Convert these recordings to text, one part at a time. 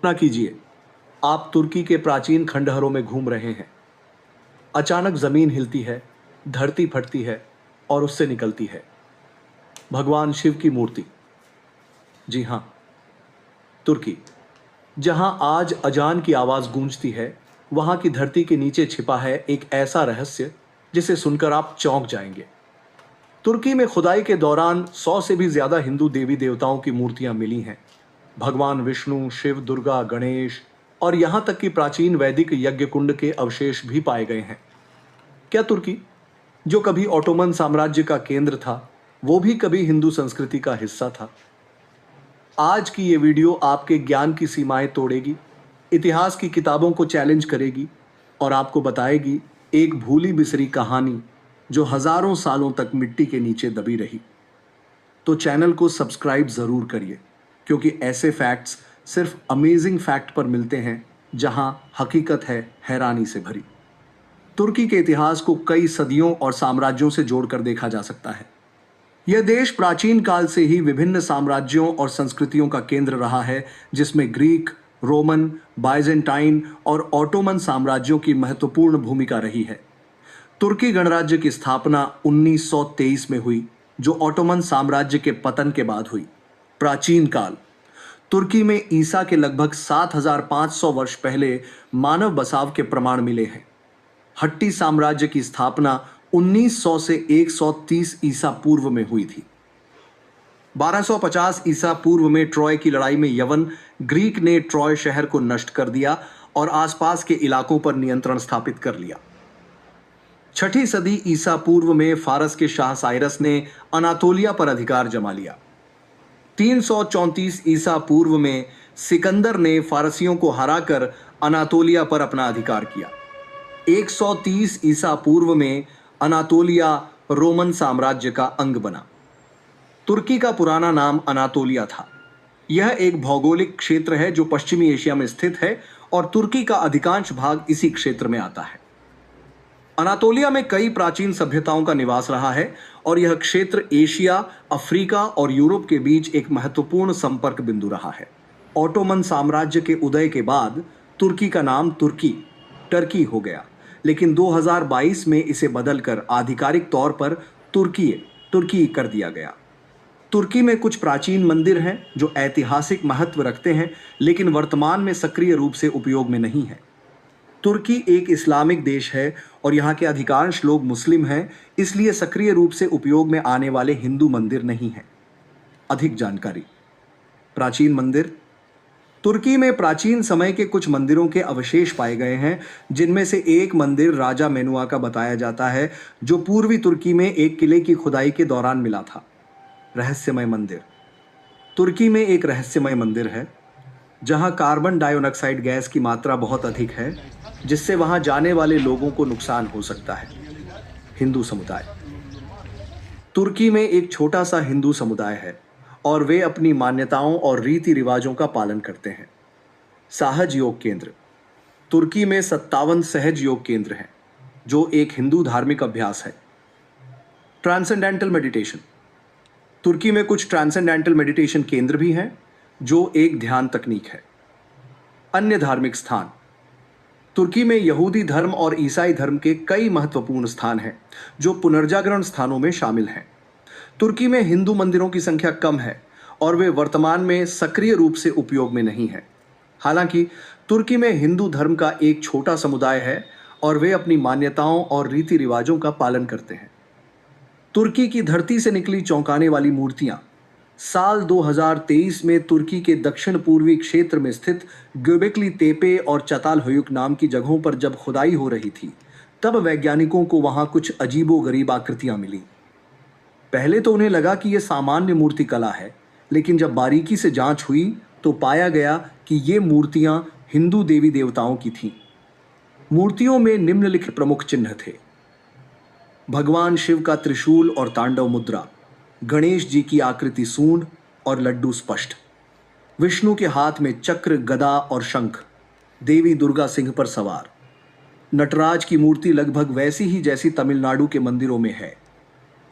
कल्पना कीजिए, आप तुर्की के प्राचीन खंडहरों में घूम रहे हैं। अचानक जमीन हिलती है, धरती फटती है और उससे निकलती है भगवान शिव की मूर्ति। जी हां, तुर्की। जहां आज अजान की आवाज गूंजती है, वहां की धरती के नीचे छिपा है एक ऐसा रहस्य जिसे सुनकर आप चौंक जाएंगे। तुर्की में खुदाई के दौरान 100 से भी ज्यादा हिंदू देवी देवताओं की मूर्तियां मिली हैं। भगवान विष्णु, शिव, दुर्गा, गणेश और यहां तक कि प्राचीन वैदिक यज्ञ कुंड के अवशेष भी पाए गए हैं। क्या तुर्की, जो कभी ऑटोमन साम्राज्य का केंद्र था, वो भी कभी हिंदू संस्कृति का हिस्सा था? आज की ये वीडियो आपके ज्ञान की सीमाएं तोड़ेगी, इतिहास की किताबों को चैलेंज करेगी और आपको बताएगी एक भूली बिसरी कहानी जो हजारों सालों तक मिट्टी के नीचे दबी रही। तो चैनल को सब्सक्राइब जरूर करिए, क्योंकि ऐसे फैक्ट्स सिर्फ अमेजिंग फैक्ट पर मिलते हैं जहां हकीकत है हैरानी से भरी। तुर्की के इतिहास को कई सदियों और साम्राज्यों से जोड़कर देखा जा सकता है। यह देश प्राचीन काल से ही विभिन्न साम्राज्यों और संस्कृतियों का केंद्र रहा है, जिसमें ग्रीक, रोमन, बाइजेंटाइन और ऑटोमन साम्राज्यों की महत्वपूर्ण भूमिका रही है। तुर्की गणराज्य की स्थापना 1923 में हुई, जो ऑटोमन साम्राज्य के पतन के बाद हुई। प्राचीन काल तुर्की में ईसा के लगभग 7500 वर्ष पहले मानव बसाव के प्रमाण मिले हैं। हट्टी साम्राज्य की स्थापना 1900 से 130 ईसा पूर्व में हुई थी। 1250 ईसा पूर्व में ट्रॉय की लड़ाई में यवन ग्रीक ने ट्रॉय शहर को नष्ट कर दिया और आसपास के इलाकों पर नियंत्रण स्थापित कर लिया। 6ठी सदी ईसा पूर्व में फारस के शाह साइरस ने अनातोलिया पर अधिकार जमा लिया। 334 ईसा पूर्व में सिकंदर ने फारसियों को हराकर अनातोलिया पर अपना अधिकार किया। 130 ईसा पूर्व में अनातोलिया रोमन साम्राज्य का अंग बना। तुर्की का पुराना नाम अनातोलिया था। यह एक भौगोलिक क्षेत्र है जो पश्चिमी एशिया में स्थित है और तुर्की का अधिकांश भाग इसी क्षेत्र में आता है। अनातोलिया में कई प्राचीन सभ्यताओं का निवास रहा है और यह क्षेत्र एशिया, अफ्रीका और यूरोप के बीच एक महत्वपूर्ण संपर्क बिंदु रहा है। ऑटोमन साम्राज्य के उदय के बाद तुर्की का नाम टर्की हो गया, लेकिन 2022 में इसे बदलकर आधिकारिक तौर पर तुर्की कर दिया गया। तुर्की में कुछ प्राचीन मंदिर हैं जो ऐतिहासिक महत्व रखते हैं, लेकिन वर्तमान में सक्रिय रूप से उपयोग में नहीं है। तुर्की एक इस्लामिक देश है और यहाँ के अधिकांश लोग मुस्लिम हैं, इसलिए सक्रिय रूप से उपयोग में आने वाले हिंदू मंदिर नहीं हैं। अधिक जानकारी। प्राचीन मंदिर। तुर्की में प्राचीन समय के कुछ मंदिरों के अवशेष पाए गए हैं, जिनमें से एक मंदिर राजा मेनुआ का बताया जाता है, जो पूर्वी तुर्की में एक किले की खुदाई के दौरान मिला था। रहस्यमय मंदिर। तुर्की में एक रहस्यमय मंदिर है जहां कार्बन डाइऑक्साइड गैस की मात्रा बहुत अधिक है, जिससे वहां जाने वाले लोगों को नुकसान हो सकता है। हिंदू समुदाय। तुर्की में एक छोटा सा हिंदू समुदाय है और वे अपनी मान्यताओं और रीति रिवाजों का पालन करते हैं। सहज योग केंद्र। तुर्की में 57 सहज योग केंद्र हैं, जो एक हिंदू धार्मिक अभ्यास है। Transcendental meditation. तुर्की में कुछ ट्रांसेंडेंटल मेडिटेशन केंद्र भी हैं, जो एक ध्यान तकनीक है। अन्य धार्मिक स्थान। तुर्की में यहूदी धर्म और ईसाई धर्म के कई महत्वपूर्ण स्थान हैं, जो पुनर्जागरण स्थानों में शामिल हैं। तुर्की में हिंदू मंदिरों की संख्या कम है और वे वर्तमान में सक्रिय रूप से उपयोग में नहीं है। हालांकि तुर्की में हिंदू धर्म का एक छोटा समुदाय है और वे अपनी मान्यताओं और रीति रिवाजों का पालन करते हैं। तुर्की की धरती से निकली चौंकाने वाली मूर्तियां। साल 2023 में तुर्की के दक्षिण पूर्वी क्षेत्र में स्थित göbekli तेपे और चतालहयुक नाम की जगहों पर जब खुदाई हो रही थी, तब वैज्ञानिकों को वहां कुछ अजीबोगरीब आकृतियां मिली। पहले तो उन्हें लगा कि यह सामान्य मूर्ति कला है, लेकिन जब बारीकी से जांच हुई तो पाया गया कि ये मूर्तियां हिंदू देवी देवताओं की थीं। मूर्तियों में निम्नलिखित प्रमुख चिन्ह थे। भगवान शिव का त्रिशूल और तांडव मुद्रा, गणेश जी की आकृति सूंड और लड्डू स्पष्ट, विष्णु के हाथ में चक्र, गदा और शंख, देवी दुर्गा सिंह पर सवार। नटराज की मूर्ति लगभग वैसी ही जैसी तमिलनाडु के मंदिरों में है।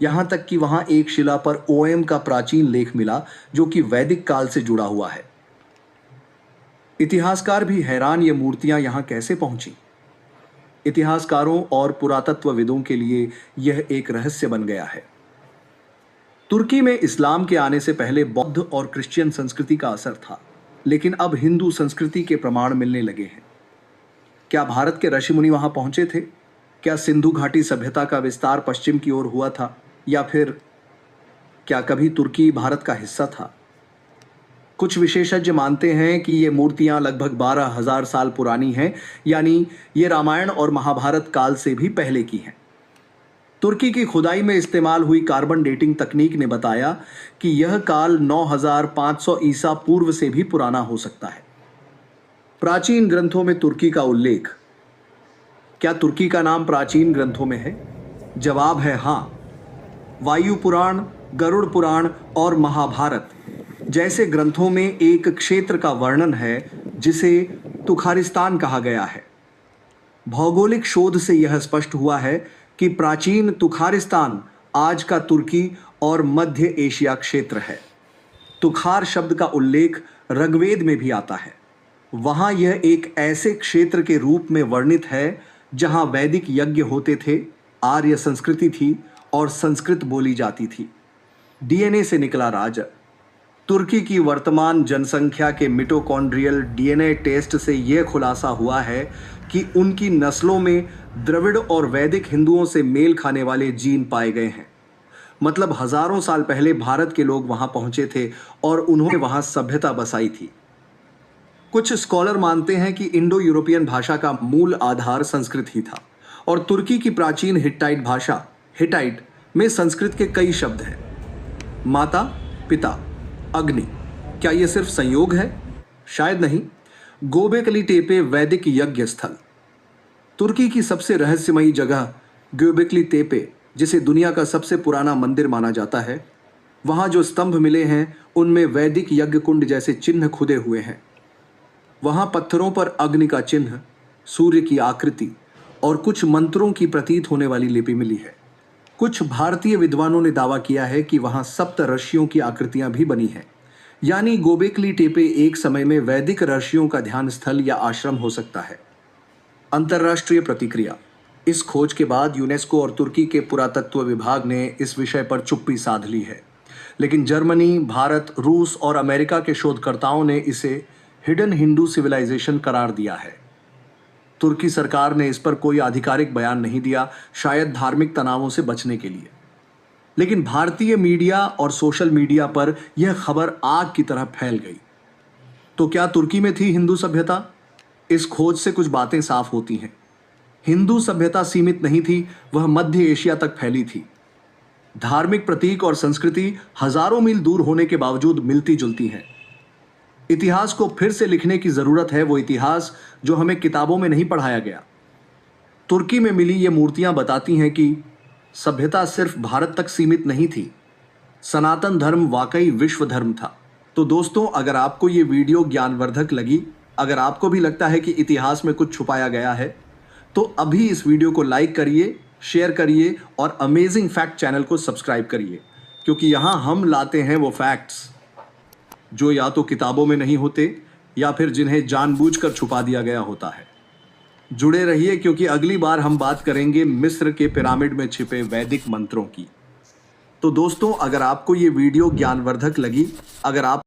यहां तक कि वहां एक शिला पर ओएम का प्राचीन लेख मिला, जो कि वैदिक काल से जुड़ा हुआ है। इतिहासकार भी हैरान ये मूर्तियां यहां कैसे पहुंची। इतिहासकारों और पुरातत्वविदों के लिए यह एक रहस्य बन गया है। तुर्की में इस्लाम के आने से पहले बौद्ध और क्रिश्चियन संस्कृति का असर था, लेकिन अब हिंदू संस्कृति के प्रमाण मिलने लगे हैं। क्या भारत के ऋषि मुनि वहां पहुंचे थे? क्या सिंधु घाटी सभ्यता का विस्तार पश्चिम की ओर हुआ था, या फिर क्या कभी तुर्की भारत का हिस्सा था? कुछ विशेषज्ञ मानते हैं कि ये मूर्तियां लगभग 12,000 साल पुरानी हैं, यानी ये रामायण और महाभारत काल से भी पहले की हैं। तुर्की की खुदाई में इस्तेमाल हुई कार्बन डेटिंग तकनीक ने बताया कि यह काल 9500 ईसा पूर्व से भी पुराना हो सकता है। प्राचीन ग्रंथों में तुर्की का उल्लेख। क्या तुर्की का नाम प्राचीन ग्रंथों में है? जवाब है हाँ। वायु पुराण, गरुड़ पुराण और महाभारत जैसे ग्रंथों में एक क्षेत्र का वर्णन है जिसे तुखारिस्तान कहा गया है। भौगोलिक शोध से यह स्पष्ट हुआ है कि प्राचीन तुखारिस्तान आज का तुर्की और मध्य एशिया क्षेत्र है। तुखार शब्द का उल्लेख ऋग्वेद में भी आता है। वहाँ यह एक ऐसे क्षेत्र के रूप में वर्णित है जहाँ वैदिक यज्ञ होते थे, आर्य संस्कृति थी और संस्कृत बोली जाती थी। डीएनए से निकला राज। तुर्की की वर्तमान जनसंख्या के मिटोकॉन्ड्रियल डीएनए टेस्ट से यह खुलासा हुआ है कि उनकी नस्लों में द्रविड़ और वैदिक हिंदुओं से मेल खाने वाले जीन पाए गए हैं। मतलब हजारों साल पहले भारत के लोग वहां पहुंचे थे और उन्होंने वहां सभ्यता बसाई थी। कुछ स्कॉलर मानते हैं कि इंडो यूरोपियन भाषा का मूल आधार संस्कृत ही था और तुर्की की प्राचीन हिट्टाइट भाषा हिटाइट में संस्कृत के कई शब्द हैं। माता, पिता, अग्नि, क्या यह सिर्फ संयोग है? शायद नहीं। गोबेकली टेपे वैदिक यज्ञ स्थल। तुर्की की सबसे रहस्यमयी जगह göbekli tepe, जिसे दुनिया का सबसे पुराना मंदिर माना जाता है, वहां जो स्तंभ मिले हैं उनमें वैदिक यज्ञ कुंड जैसे चिन्ह खुदे हुए हैं। वहां पत्थरों पर अग्नि का चिन्ह, सूर्य की आकृति और कुछ मंत्रों की प्रतीत होने वाली लिपि मिली है। कुछ भारतीय विद्वानों ने दावा किया है कि वहां सप्त ऋषियों की आकृतियां भी बनी हैं, यानी गोबेकली टेपे एक समय में वैदिक ऋषियों का ध्यान स्थल या आश्रम हो सकता है। अंतर्राष्ट्रीय प्रतिक्रिया। इस खोज के बाद यूनेस्को और तुर्की के पुरातत्व विभाग ने इस विषय पर चुप्पी साध ली है, लेकिन जर्मनी, भारत, रूस और अमेरिका के शोधकर्ताओं ने इसे हिडन हिंदू सिविलाइजेशन करार दिया है। तुर्की सरकार ने इस पर कोई आधिकारिक बयान नहीं दिया, शायद धार्मिक तनावों से बचने के लिए। लेकिन भारतीय मीडिया और सोशल मीडिया पर यह खबर आग की तरह फैल गई। तो क्या तुर्की में थी हिंदू सभ्यता? इस खोज से कुछ बातें साफ होती हैं। हिंदू सभ्यता सीमित नहीं थी, वह मध्य एशिया तक फैली थी। धार्मिक प्रतीक और संस्कृति हजारों मील दूर होने के बावजूद मिलती जुलती हैं। इतिहास को फिर से लिखने की जरूरत है, वो इतिहास जो हमें किताबों में नहीं पढ़ाया गया। तुर्की में मिली ये मूर्तियां बताती हैं कि सभ्यता सिर्फ भारत तक सीमित नहीं थी। सनातन धर्म वाकई विश्व धर्म था। तो दोस्तों, अगर आपको ये वीडियो ज्ञानवर्धक लगी, अगर आपको भी लगता है कि इतिहास में कुछ छुपाया गया है, तो अभी इस वीडियो को लाइक करिए, शेयर करिए और अमेजिंग फैक्ट चैनल को सब्सक्राइब करिए, क्योंकि यहाँ हम लाते हैं वो फैक्ट्स जो या तो किताबों में नहीं होते या फिर जिन्हें जानबूझकर छुपा दिया गया होता है। जुड़े रहिए, क्योंकि अगली बार हम बात करेंगे मिस्र के पिरामिड में छिपे वैदिक मंत्रों की। तो दोस्तों, अगर आपको ये वीडियो ज्ञानवर्धक लगी, अगर आप